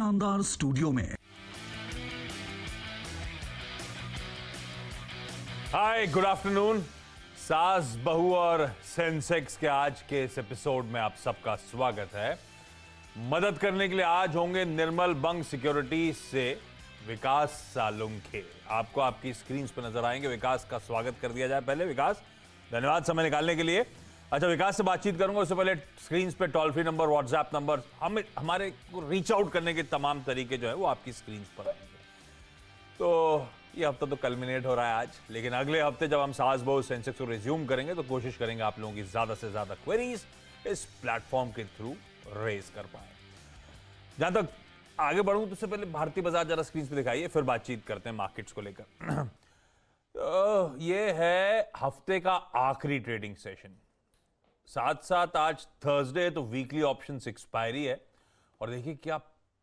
शानदार स्टूडियो में। हाय, good afternoon. सास बहू और सेंसेक्स के आज के इस एपिसोड में आप सबका स्वागत है। मदद करने के लिए आज होंगे निर्मल बंग सिक्योरिटीज से विकास सालुंखे। आपको आपकी स्क्रीन पर नजर आएंगे। विकास का स्वागत कर दिया जाए। पहले विकास, धन्यवाद समय निकालने के लिए। अच्छा, विकास से बातचीत करूंगा उससे पहले स्क्रीन पे toll free number, WhatsApp number, हमारे को रीच आउट करने के तमाम तरीके जो है वो आपकी स्क्रीन पर आएंगे। तो ये हफ्ता तो कल्मिनेट हो रहा है आज, लेकिन अगले हफ्ते जब हम सास बहू सेंसेक्स को रिज्यूम करेंगे तो कोशिश करेंगे आप लोगों की ज्यादा से ज्यादा क्वेरीज इस प्लेटफॉर्म के थ्रू रेज कर पाए। जहां तक आगे बढ़ूं तो उससे पहले भारतीय बाजार जरा स्क्रीन पे दिखाइए, फिर बातचीत करते हैं मार्केट्स को लेकर। तो ये है हफ्ते का आखिरी ट्रेडिंग सेशन। साथ साथ आज थर्सडे है तो वीकली ऑप्शंस एक्सपायरी है और देखिए क्या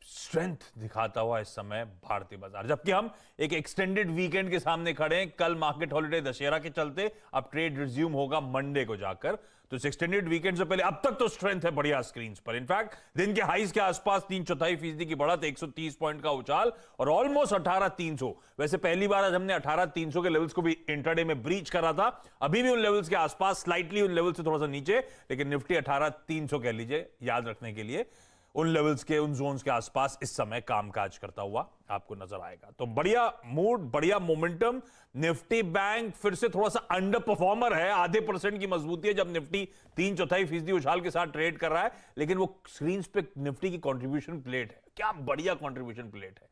स्ट्रेंथ दिखाता हुआ इस समय भारतीय बाजार, जबकि हम एक एक्सटेंडेड वीकेंड के सामने खड़े हैं। कल मार्केट हॉलिडे दशहरा के चलते अब ट्रेड रिज्यूम होगा मंडे को जाकर, तो इस एक्सटेंडेड वीकेंड से पहले अब तक तो स्ट्रेंथ है बढ़िया स्क्रीन पर। इनफैक्ट दिन के हाईज के आसपास 3/4% की बढ़त, 130 पॉइंट का उछाल और ऑलमोस्ट 18,300। वैसे पहली बार आज हमने 18,300 के लेवल्स को भी इंट्राडे में ब्रीच करा था। अभी भी उन लेवल्स के आसपास, स्लाइटली उन लेवल से थोड़ा सा नीचे, लेकिन निफ्टी 18,300 कह लीजिए याद रखने के लिए, उन लेवल्स के, उन जोन्स के आसपास इस समय कामकाज करता हुआ आपको नजर आएगा। तो बढ़िया मूड, बढ़िया मोमेंटम। निफ्टी बैंक फिर से थोड़ा सा अंडर परफॉर्मर है, आधे % की मजबूती है जब निफ्टी 3/4% उछाल के साथ ट्रेड कर रहा है, लेकिन वो स्क्रीन पे निफ्टी की कंट्रीब्यूशन प्लेट है। क्या बढ़िया कंट्रीब्यूशन प्लेट है।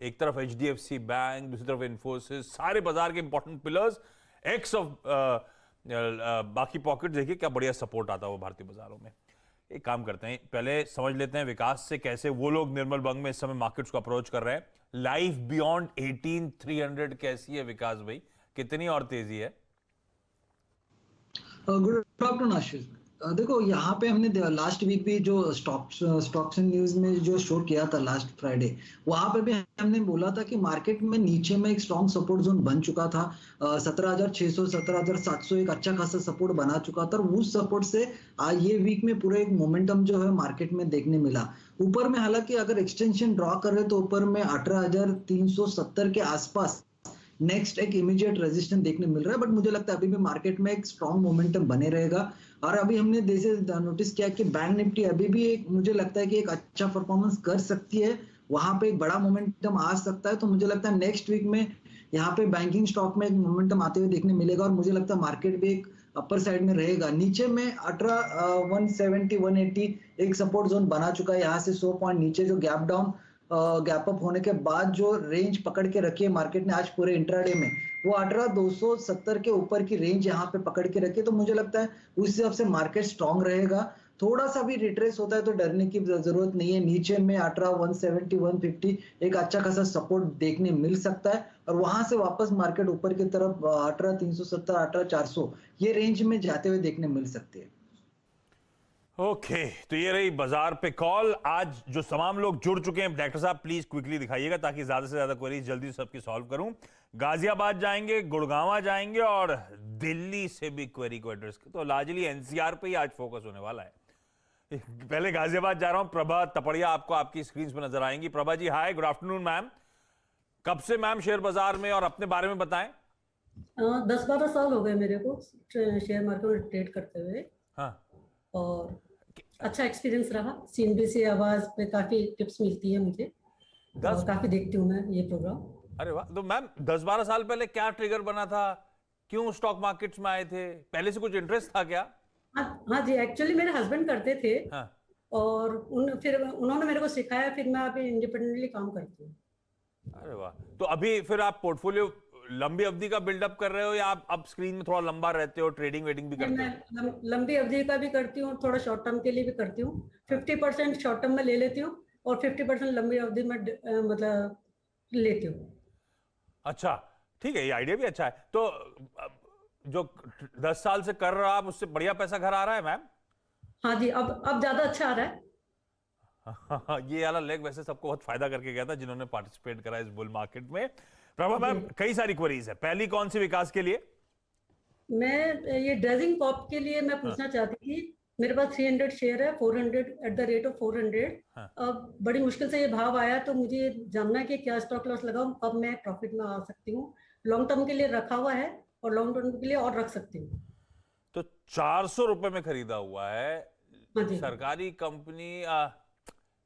एक तरफ एचडीएफसी बैंक, दूसरी तरफ इन्फोसिस, सारे बाजार के इंपॉर्टेंट पिलर्स एक्स ऑफ बाकी पॉकेट। देखिए क्या बढ़िया सपोर्ट आता है भारतीय बाजारों में। एक काम करते हैं, पहले समझ लेते हैं विकास से कैसे वो लोग निर्मल बंग में इस समय मार्केट्स को अप्रोच कर रहे हैं। लाइफ बियॉन्ड 18,300 कैसी है विकास भाई, कितनी और तेजी है? गुड आफ्टरनून आशीष। देखो यहाँ पे हमने लास्ट वीक भी जो स्टॉक्स एंड न्यूज में जो शो किया था लास्ट फ्राइडे, वहां पे भी हमने बोला था कि मार्केट में नीचे में एक स्ट्रॉन्ग सपोर्ट जोन बन चुका था। 17,600 17,700 एक अच्छा खासा सपोर्ट बना चुका था और उस सपोर्ट से ये वीक में पूरा एक मोमेंटम जो है मार्केट में देखने मिला। ऊपर में हालांकि अगर एक्सटेंशन ड्रॉ करे तो ऊपर में 18,370 के आसपास नेक्स्ट एक इमीडिएट रेजिस्टेंस देखने मिल रहा है, बट मुझे लगता है अभी भी मार्केट में एक स्ट्रॉन्ग मोमेंटम बने रहेगा। और अभी हमने जैसे नोटिस किया कि बैंक निफ्टी अभी भी एक, मुझे लगता है कि एक अच्छा परफॉर्मेंस कर सकती है, वहां पे एक बड़ा मोमेंटम आ सकता है। तो मुझे लगता है नेक्स्ट वीक में यहाँ पे बैंकिंग स्टॉक में एक मोमेंटम आते हुए देखने मिलेगा और मुझे लगता है मार्केट भी एक अपर साइड में रहेगा। नीचे में 170 180 एक सपोर्ट जोन बना चुका है। यहाँ से 100 पॉइंट नीचे जो गैप अप होने के बाद जो रेंज पकड़ के रखी है मार्केट ने आज पूरे इंट्राडे में, वो 18,270 के ऊपर की रेंज यहाँ पे पकड़ के रखी है। तो मुझे लगता है उस हिसाब से मार्केट स्ट्रांग रहेगा। थोड़ा सा भी रिट्रेस होता है तो डरने की जरूरत नहीं है। नीचे में 18,170 150 एक अच्छा खासा सपोर्ट देखने मिल सकता है और वहां से वापस मार्केट ऊपर की तरफ 18,370 18,400 ये रेंज में जाते हुए देखने मिल सकती है। ओके, तो ये रही बाजार पे कॉल। आज जो तमाम लोग जुड़ चुके हैं, डॉक्टर साहब प्लीज क्विकली दिखाइएगा ताकि ज्यादा से ज्यादा क्वेरीज जल्दी सबकी सॉल्व करूं। गाजियाबाद जाएंगे, गुड़गांव जाएंगे और दिल्ली से भी क्वेरी को एड्रेस, तो लार्जली एनसीआर पे ही आज फोकस होने वाला है। पहले गाजियाबाद जा रहा हूं, प्रभा तपड़िया आपको आपकी स्क्रीन पे नजर आएंगी। प्रभा जी हाय, गुड आफ्टरनून मैम। कब से मैम शेयर बाजार में, और अपने बारे में बताएं। 10-12 साल हो गए मेरे को शेयर मार्केट में ट्रेड करते हुए। हाँ, और अच्छा एक्सपीरियंस रहा। सीएनबीसी आवाज पे काफी टिप्स मिलती है मुझे और काफी देखती हूँ मैं ये प्रोग्राम। अरे वाह। तो मैम 10-12 साल पहले क्या ट्रिगर बना था, क्यों स्टॉक मार्केट्स में आए थे? पहले से कुछ इंटरेस्ट था क्या? हाँ जी, एक्चुअली मेरे हस्बैंड करते थे। हाँ। और फिर उन्होंने मेरे को सिखाया, फिर मैं अभी इंडिपेंडेंटली काम करती हूँ। अरे वाह। तो अभी फिर आप पोर्टफोलियो लंबी अवधि का बिल्डअप कर रहे हो या आप अब स्क्रीन में थोड़ा लंबा रहते हो, ट्रेडिंग वेडिंग भी करते हो? मैं लंबी अवधि का भी करती हूँ, थोड़ा शॉर्ट टर्म के लिए भी करती हूँ। 50% शॉर्ट टर्म में ले लेती हूँ और 50% लंबी अवधि में मतलब लेती हूँ। अच्छा, ठीक है, ये आइडिया भी अच्छा है। तो जो 10 साल से कर रहा आप, उससे बढ़िया पैसा घर आ रहा है मैम? हाँ जी, अब ज्यादा अच्छा आ रहा है। ये वाला लेग वैसे सबको बहुत फायदा करके गया था जिन्होंने पार्टिसिपेट करा इस बुल मार्केट में। प्रभा मैम, कई सारी क्वेरीज है। पहली कौन सी विकास के लिए? मैं ये ड्रेसिंग पॉप के लिए मैं पूछना चाहती थी मेरे पास 300 शेयर है, 400 एट द रेट ऑफ 400। हाँ। अब बड़ी मुश्किल से ये भाव आया, तो मुझे ये जानना है कि क्या स्टॉप लॉस लगाऊं, कब मैं प्रॉफिट में आ सकती हूँ। लॉन्ग टर्म के लिए रखा हुआ है और लॉन्ग टर्म के लिए और रख सकती हूँ। तो 400 रुपए में खरीदा हुआ है हाँ जी। सरकारी कंपनी।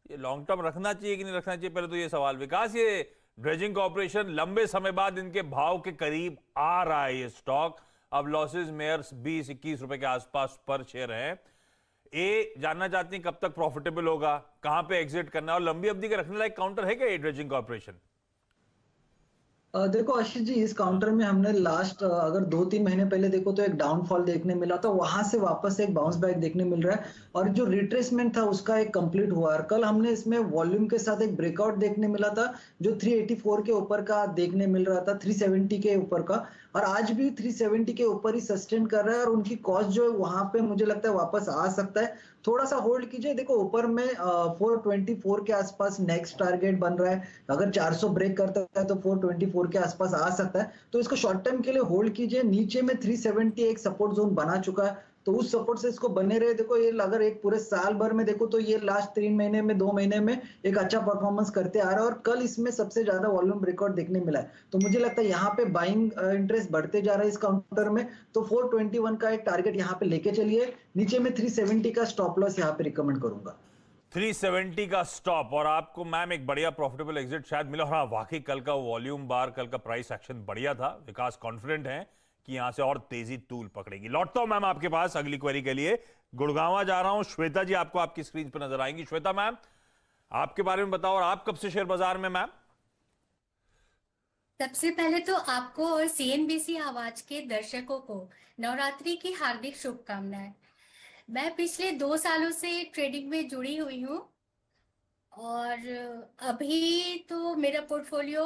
ये लॉन्ग टर्म रखना चाहिए कि नहीं रखना चाहिए, पहले तो ये सवाल। विकास, ये ड्रेजिंग कॉर्पोरेशन लंबे समय बाद इनके भाव के करीब आ रहा है ये स्टॉक। अब लॉसेस मेयर्स 20-21 रुपए के आसपास पर शेयर है। ए जानना चाहती हैं कब तक प्रॉफिटेबल होगा, कहां पे एग्जिट करना है, और लंबी अवधि के रखने लायक काउंटर है क्या ये ड्रेजिंग कॉर्पोरेशन? देखो आशीष जी, इस काउंटर में हमने लास्ट अगर 2-3 महीने पहले देखो तो एक डाउनफॉल देखने मिला था, वहां से वापस एक बाउंस बैक देखने मिल रहा है, और जो रिट्रेसमेंट था उसका एक कंप्लीट हुआ। और कल हमने इसमें वॉल्यूम के साथ एक ब्रेकआउट देखने मिला था जो 384 के ऊपर का देखने मिल रहा था, 370 के ऊपर का, और आज भी 370 के ऊपर ही सस्टेन कर रहा है। और उनकी कॉस्ट जो है वहां पे मुझे लगता है वापस आ सकता है, थोड़ा सा होल्ड कीजिए। देखो ऊपर में 424 के आसपास नेक्स्ट टारगेट बन रहा है, अगर 400 ब्रेक करता है तो 424 के आसपास आ सकता है, तो इसको शॉर्ट टर्म के लिए होल्ड कीजिए। नीचे में 370 एक सपोर्ट जोन बना चुका है, तो उस सपोर्ट से इसको बने रहे। देखो ये अगर एक पूरे साल भर में देखो तो ये लास्ट 3 महीने में 2 महीने में एक अच्छा परफॉर्मेंस करते आ रहा है, और कल इसमें सबसे ज्यादा वॉल्यूम ब्रेकआउट देखने मिला है। तो मुझे लगता है यहाँ पे बाइंग इंटरेस्ट बढ़ते जा रहा है इस काउंटर में, तो 421 का एक टारगेट यहाँ पे लेके चलिए। नीचे में 370 का स्टॉप लॉस यहाँ पे रिकमेंड करूंगा। 370 का स्टॉप, और आपको मैम एक बढ़िया प्रॉफिटेबल एग्जिट शायद मिला। हाँ, वाकई कल का वॉल्यूम बार, कल का प्राइस एक्शन बढ़िया था। विकास कॉन्फिडेंट है कि यहां से और तेजी तूल पकड़ेगी। लौटता हूं मैम आपके पास अगली क्वेरी के लिए। गुड़गांव जा रहा हूं, श्वेता जी आपको आपकी स्क्रीन पर नजर आएंगी। श्वेता मैम, आपके बारे में बताओ, और आप कब से शेयर बाजार में मैम? सबसे पहले तो आपको और सीएनबीसी आवाज के दर्शकों को नवरात्रि की हार्दिक शुभकामनाएं। मैं पिछले 2 सालों से ट्रेडिंग में जुड़ी हुई हूँ, और अभी तो मेरा पोर्टफोलियो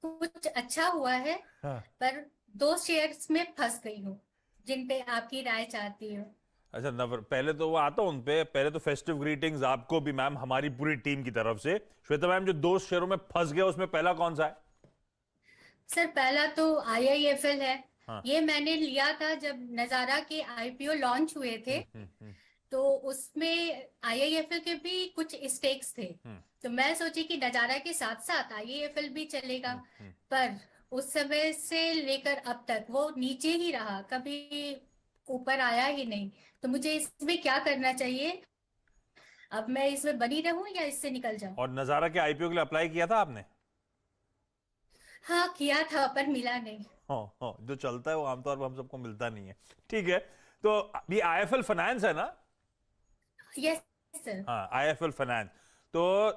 कुछ अच्छा हुआ है, हाँ। पर 2 शेयर्स में फंस गई हूँ जिन पे आपकी राय चाहती हूँ। अच्छा, पहले तो वो आता हूं उन पे। पहले तो फेस्टिव ग्रीटिंग्स आपको भी मैम, हमारी पूरी टीम की तरफ से। श्वेता मैम, जो 2 शेयरों में फंस गया उसमें पहला कौन सा है? सर, पहला तो आईआईएफएल है। हाँ। ये मैंने लिया था जब नजारा के आईपीओ लॉन्च हुए थे, तो उसमें आईआईएफएल के भी कुछ स्टेक्स थे, तो मैं सोची कि नजारा के साथ साथ आईआईएफएल भी चलेगा। पर उस समय से लेकर अब तक वो नीचे ही रहा, कभी ऊपर आया ही नहीं। तो मुझे इसमें क्या करना चाहिए? अब मैं इसमें बनी रहूं या इससे निकल जाऊं? और नजारा के आईपीओ के लिए अप्लाई किया था आपने? हाँ, किया था पर मिला नहीं। हाँ हाँ, जो चलता है वो आमतौर पर हम सबको मिलता नहीं है। ठीक है, तो ये आईएफएल फाइनेंस है ना? Yes sir. हाँ, आईएफएल फाइनेंस। तो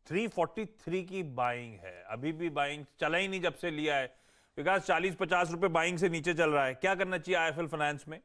343 की बाइंग है, अभी भी बाइंग चला ही नहीं जब से लिया है। विकास, 40-50 रुपए बाइंग से नीचे चल रहा है, क्या करना चाहिए आईएफएल फाइनेंस में?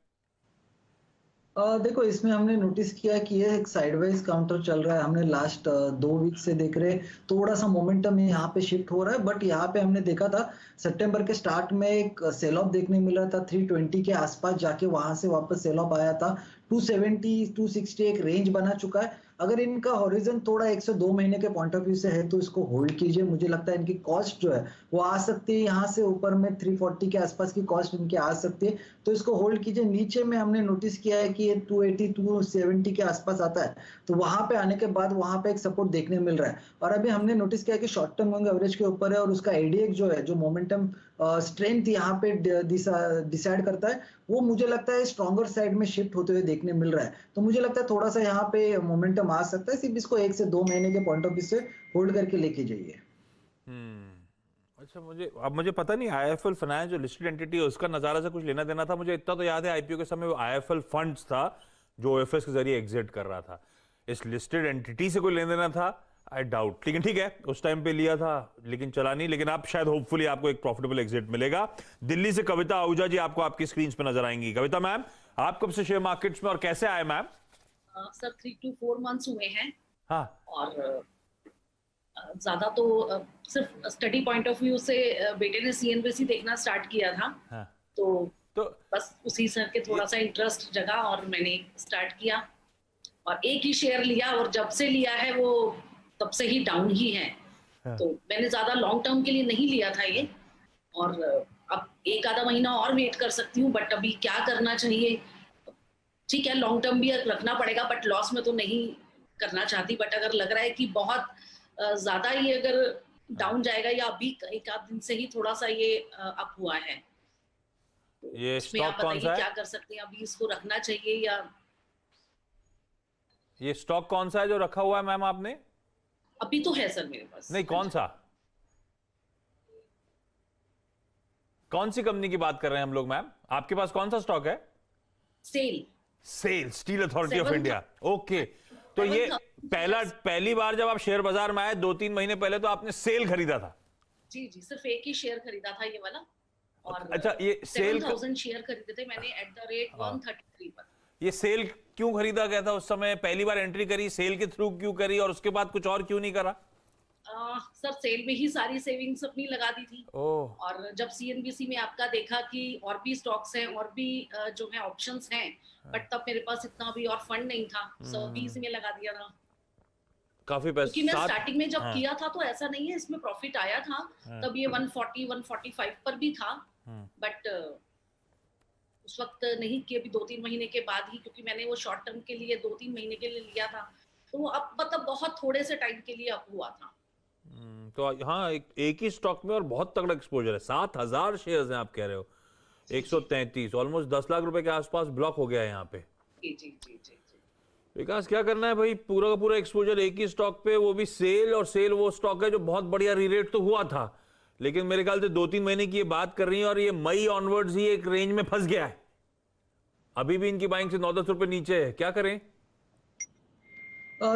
देखो इसमें हमने नोटिस किया कि ये एक साइडवेज काउंटर चल रहा है। हमने लास्ट 2 वीक से देख रहे, थोड़ा सा मोमेंटम यहाँ पे शिफ्ट हो रहा है, बट यहाँ पे हमने देखा था सितंबर के स्टार्ट में एक सेल ऑफ देखने मिला था 320 के आसपास जाके, वहां से वापस सेल ऑफ आया था। 270 260 एक रेंज बना चुका है। अगर इनका हॉरिजन थोड़ा 1 से 2 महीने के पॉइंट ऑफ व्यू से है तो इसको होल्ड कीजिए। मुझे लगता है इनकी कॉस्ट जो है वो आ सकती है यहाँ से ऊपर में 340 के आसपास की कॉस्ट इनकी आ सकती है, तो इसको होल्ड कीजिए। नीचे में हमने नोटिस किया है कि ये 280 270 के आसपास आता है, तो वहां पे आने के बाद वहां पे एक सपोर्ट देखने मिल रहा है। और अभी हमने नोटिस किया कि शॉर्ट टर्म मूविंग एवरेज के ऊपर है, और उसका एडीएक्स जो है, जो मोमेंटम स्ट्रेंथ यहाँ पे डिसाइड करता है, वो मुझे लगता है स्ट्रॉन्गर साइड में शिफ्ट होते हुए देखने मिल रहा है। तो मुझे लगता है थोड़ा सा यहाँ पे मोमेंटम आ सकता है, सिर्फ इसको 1 से 2 महीने के पॉइंट ऑफ व्यू से होल्ड करके लेके जाइए। अच्छा, मुझे पता नहीं आईएफएल फाइनेंस जो लिस्टेड एंटिटी है उसका नजारा से कुछ लेना देना था। मुझे इतना तो याद है आईपीओ के समय वो आईएफएल फंड्स था जो ओएफएस के जरिए एग्जिट कर रहा था। इस लिस्टेड एंटिटी से कोई लेना देना था, आई डाउट। लेकिन ठीक है, उस टाइम पे लिया था लेकिन चला नहीं। लेकिन आप शायद होपफुली आपको एक प्रॉफिटेबल एग्जिट मिलेगा। दिल्ली से कविता आहूजा जी आपको आपकी स्क्रीन पे नजर आएंगी। कविता मैम, आप कब से शेयर मार्केट्स में और कैसे आए मैम? सर 3 to 4 मंथ्स हुए हैं। हाँ। और ज्यादा तो सिर्फ स्टडी पॉइंट ऑफ व्यू से बेटे ने सीएनबीसी देखना स्टार्ट किया था। हाँ। तो बस उसी से के थोड़ा सा इंटरेस्ट जगा और मैंने स्टार्ट किया, और एक ही शेयर लिया, और जब से लिया है वो तब से ही डाउन ही है। हाँ। तो मैंने ज्यादा लॉन्ग टर्म के लिए नहीं लिया था ये, और अब 1 आधा महीना और वेट कर सकती हूँ, बट अभी क्या करना चाहिए, ठीक है लॉन्ग टर्म भी रखना पड़ेगा, बट लॉस में तो नहीं करना चाहती। बट अगर लग रहा है कि बहुत ज्यादा ही अगर डाउन जाएगा, या अभी एक आध दिन से ही थोड़ा सा ये अप हुआ है, ये इसमें स्टॉक आप कौन बताइए सा है? क्या कर सकते हैं, अभी इसको रखना चाहिए या? ये स्टॉक कौन सा है जो रखा हुआ है मैम आपने? अभी तो है सर मेरे पास। नहीं, कौन सा? कौन सी कंपनी की बात कर रहे हैं हम लोग मैम? आपके पास कौन सा स्टॉक है? SAIL steel authority of 7,000 India. Okay, तो ये 7,000 पहली बार जब आप शेयर बाजार में आए 2-3 महीने पहले, तो आपने सेल खरीदा था? जी जी, सिर्फ एक ही शेयर खरीदा था ये वाला, और अच्छा, ये सेल 7,000 शेयर खरीदे थे मैंने एट द रेट 133 पर। ये सेल क्यों खरीदा गया था उस समय? पहली बार एंट्री करी, सेल के थ्रू क्यों करी, और उसके बाद कुछ और क्यों नहीं करा? सर सेल में ही सारी सेविंग्स अपनी लगा दी थी। ओह, और जब सीएनबीसी में आपका देखा कि और भी स्टॉक्स हैं और भी जो है ऑप्शंस हैं, बट तब मेरे पास इतना भी और फंड नहीं था, सब भी इसमें लगा दिया था। काफी क्योंकि पैसे मैं स्टार्टिंग में जब हाँ। किया था तो ऐसा नहीं है इसमें प्रॉफिट आया था, तब ये 140 145 पर भी था, बट उस वक्त नहीं कि अभी 2-3 महीने के बाद ही, क्योंकि मैंने वो शॉर्ट टर्म के लिए 2-3 महीने के लिए लिया था, तो अब मतलब बहुत थोड़े से टाइम के लिए अप हुआ था। तो हाँ, एक ही स्टॉक में और बहुत तगड़ा एक्सपोजर है। 7,000 शेयर्स हैं आप कह रहे हो, 133, ऑलमोस्ट 10 लाख रुपए के आसपास ब्लॉक हो गया है यहाँ पे। जी जी जी जी जी। विकास, क्या करना है भाई? पूरा का पूरा एक्सपोजर एक ही स्टॉक पे, वो भी सेल, और सेल वो स्टॉक है जो बहुत बढ़िया रीरेट तो हुआ था, लेकिन मेरे ख्याल से 2-3 महीने की ये बात कर रही है, और ये मई ऑनवर्ड्स ही एक रेंज में फंस गया है। अभी भी इनकी बाइंग से 9-10 रुपए नीचे है, क्या करें?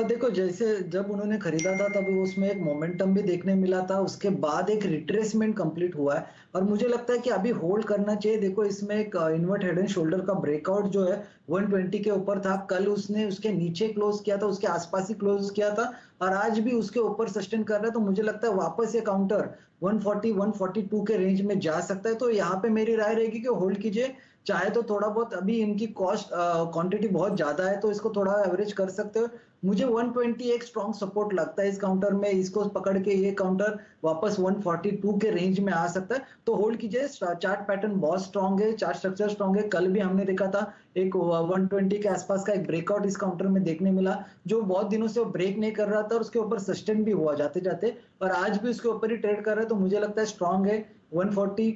देखो, जैसे जब उन्होंने खरीदा था तब उसमें एक मोमेंटम भी देखने मिला था, उसके बाद एक रिट्रेसमेंट कंप्लीट हुआ है, और मुझे लगता है कि अभी होल्ड करना चाहिए। देखो, इसमें एक इनवर्ट हेड एंड शोल्डर का ब्रेकआउट जो है 120 के ऊपर था, कल उसने उसके नीचे क्लोज किया था, उसके आसपास ही क्लोज किया था, और आज भी उसके ऊपर सस्टेन कर रहा है। तो मुझे लगता है वापस ये काउंटर 140 142 के रेंज में जा सकता है। तो यहाँ पे मेरी राय रहेगी कि होल्ड कीजिए, चाहे तो थोड़ा बहुत, अभी इनकी कॉस्ट क्वांटिटी बहुत ज्यादा है तो इसको थोड़ा एवरेज कर सकते हो। मुझे 120 एक स्ट्रॉन्ग सपोर्ट लगता है इस काउंटर में, इसको पकड़ के ये काउंटर वापस 142 के रेंज में आ सकता है, तो होल्ड कीजिए। चार्ट पैटर्न बहुत स्ट्रॉन्ग है, चार्ट स्ट्रक्चर स्ट्रॉन्ग है। कल भी हमने देखा था एक 120 के आसपास का एक ब्रेकआउट इस काउंटर में देखने मिला, जो बहुत दिनों से वो ब्रेक नहीं कर रहा था, और उसके ऊपर सस्टेन भी हुआ जाते जाते, और आज भी उसके ऊपर ही ट्रेड कर रहा है। तो मुझे लगता है स्ट्रॉन्ग है, 140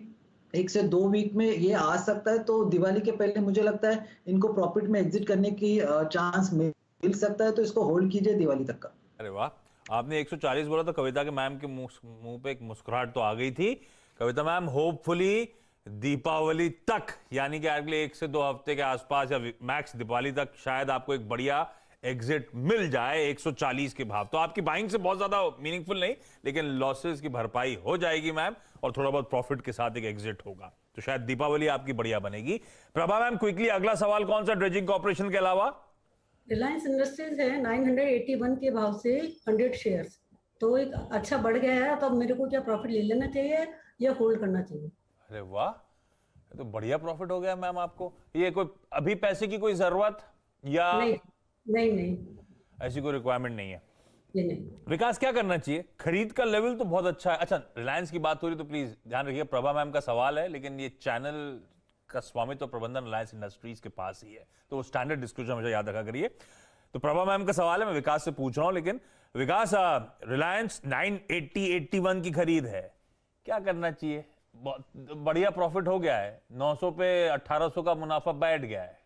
1 से 2 वीक में ये आ सकता है। तो दिवाली के पहले मुझे लगता है इनको प्रॉफिट में एग्जिट करने की चांस मिल सकता है, तो इसको होल्ड कीजिए दिवाली तक का। अरे वाह, आपने 140 बोला तो कविता के मैम के मुंह पे एक मुस्कुराहट तो आ गई थी। कविता मैम, होपफुली दीपावली तक, यानी कि अगले 1 से 2 हफ्ते के आसपास, या मैक्स दिवाली तक, शायद आपको एक बढ़िया एग्जिट मिल जाए 140 के भाव। तो आपकी बाइंग से बहुत ज्यादा मीनिंगफुल नहीं, लेकिन लॉसेस की भरपाई हो जाएगी मैम, और थोड़ा बहुत प्रॉफिट के साथ एक एग्जिट होगा, तो शायद दीपावली आपकी बढ़िया बनेगी। प्रभा मैम, क्विकली अगला सवाल कौन सा ड्रेजिंग कॉर्पोरेशन के अलावा? रिलायंस इंडस्ट्रीज है 981 के भाव से 100 शेयर्स, तो एक अच्छा बढ़ गया है, तो अब मेरे को क्या प्रॉफिट ले लेना चाहिए या होल्ड करना चाहिए? अरे वाह, ये तो बढ़िया प्रॉफिट हो गया मैम आपको। ये कोई अभी पैसे की कोई जरूरत या नहीं नहीं नहीं, ऐसी कोई रिक्वायरमेंट नहीं है? ये नहीं। विकास, क्या करना चाहिए? खरीद का लेवल तो बहुत अच्छा है। अच्छा, रिलायंस की बात हो रही तो प्लीज ध्यान रखिए, प्रभा मैम का सवाल है, लेकिन ये चैनल का स्वामित्व प्रबंधन रिलायंस इंडस्ट्रीज के पास ही है, तो वो स्टैंडर्ड डिस्क्लोजर हमेशा याद रखा करिए। तो प्रभा मैम का सवाल है, मैं विकास से पूछ रहा हूं, लेकिन विकास, रिलायंस 980-81 की खरीद है, क्या करना चाहिए? बहुत बढ़िया प्रॉफिट हो गया है, 900 पे 1800 का मुनाफा बैठ गया है।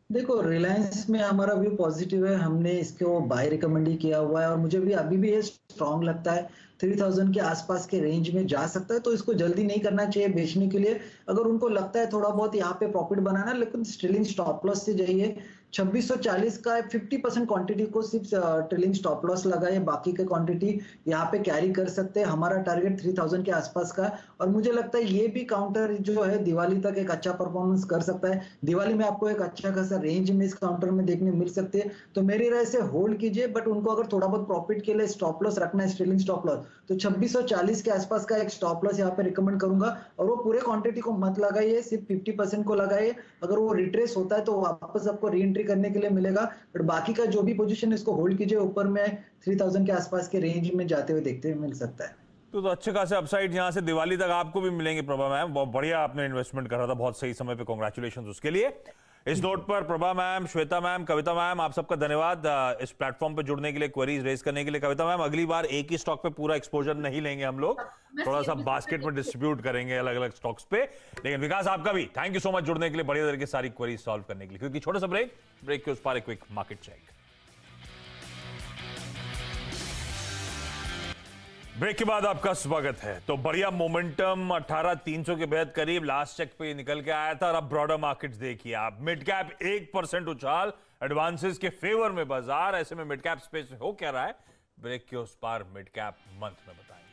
देखो, रिलायंस में हमारा व्यू पॉजिटिव है, हमने इसको बाय रिकमेंड ही किया हुआ है, और मुझे भी अभी भी ये स्ट्रॉन्ग लगता है। 3000 के आसपास के रेंज में जा सकता है, तो इसको जल्दी नहीं करना चाहिए बेचने के लिए। अगर उनको लगता है थोड़ा बहुत यहाँ पे प्रॉफिट बनाना, लेकिन ट्रेलिंग स्टॉप लॉस से जाइए। 2640 का 50% क्वांटिटी को सिर्फ ट्रेलिंग स्टॉप लॉस लगाए, बाकी के क्वांटिटी यहाँ पे कैरी कर सकते हैं। हमारा टारगेट 3000 के आसपास का, और मुझे लगता है ये भी काउंटर जो है दिवाली तक एक अच्छा परफॉर्मेंस कर सकता है। दिवाली में आपको एक अच्छा खासा रेंज में इस काउंटर में देखने मिल सकती है, तो मेरी राय से होल्ड कीजिए। बट उनको अगर थोड़ा बहुत प्रॉफिट के लिए स्टॉप लॉस रखना है, ट्रेलिंग स्टॉप लॉस, तो 2640 के आसपास का एक स्टॉप लॉस यहाँ पे रिकमेंड करूंगा। और वो पूरे क्वांटिटी को मत लगाइए, सिर्फ 50% को लगाइए। अगर वो रिट्रेस होता है तो वापस आपको री एंट्री करने के लिए मिलेगा, बट बाकी का जो भी पोजीशन है इसको होल्ड कीजिए। ऊपर में 3000 के आसपास के रेंज में जाते हुए देखते हुए मिल सकता है। तो अच्छे खासे अपसाइड यहाँ से दिवाली तक आपको भी मिलेंगे प्रभा मैम। बहुत बढ़िया आपने इन्वेस्टमेंट करा था बहुत सही समय पे, कॉन्ग्रेचुलेशन उसके लिए। इस नोट पर प्रभा मैम, श्वेता मैम, कविता मैम, आप सबका धन्यवाद इस प्लेटफॉर्म पे जुड़ने के लिए, क्वेरीज रेज करने के लिए। कविता मैम, अगली बार एक ही स्टॉक पे पूरा एक्सपोजर नहीं लेंगे हम लोग, थोड़ा सा बास्केट में डिस्ट्रीब्यूट करेंगे अलग अलग स्टॉक्स पे। लेकिन विकास आपका भी थैंक यू सो मच जुड़ने के लिए, बढ़िया तरीके से सारी क्वेरीज सॉल्व करने के लिए। क्योंकि छोटा सा ब्रेक के उस पार एक क्विक मार्केट चेक। ब्रेक के बाद आपका स्वागत है। तो बढ़िया मोमेंटम 18,300 के बेहद करीब लास्ट चेक पे निकल के आया था। और अब ब्रॉडर मार्केट्स देखिए आप, मिड कैप 1% उछाल, एडवांसेस के फेवर में बाजार। ऐसे में मिड कैप स्पेस में हो क्या रहा है, ब्रेक के उस पार मिड कैप मंथ में बताएंगे।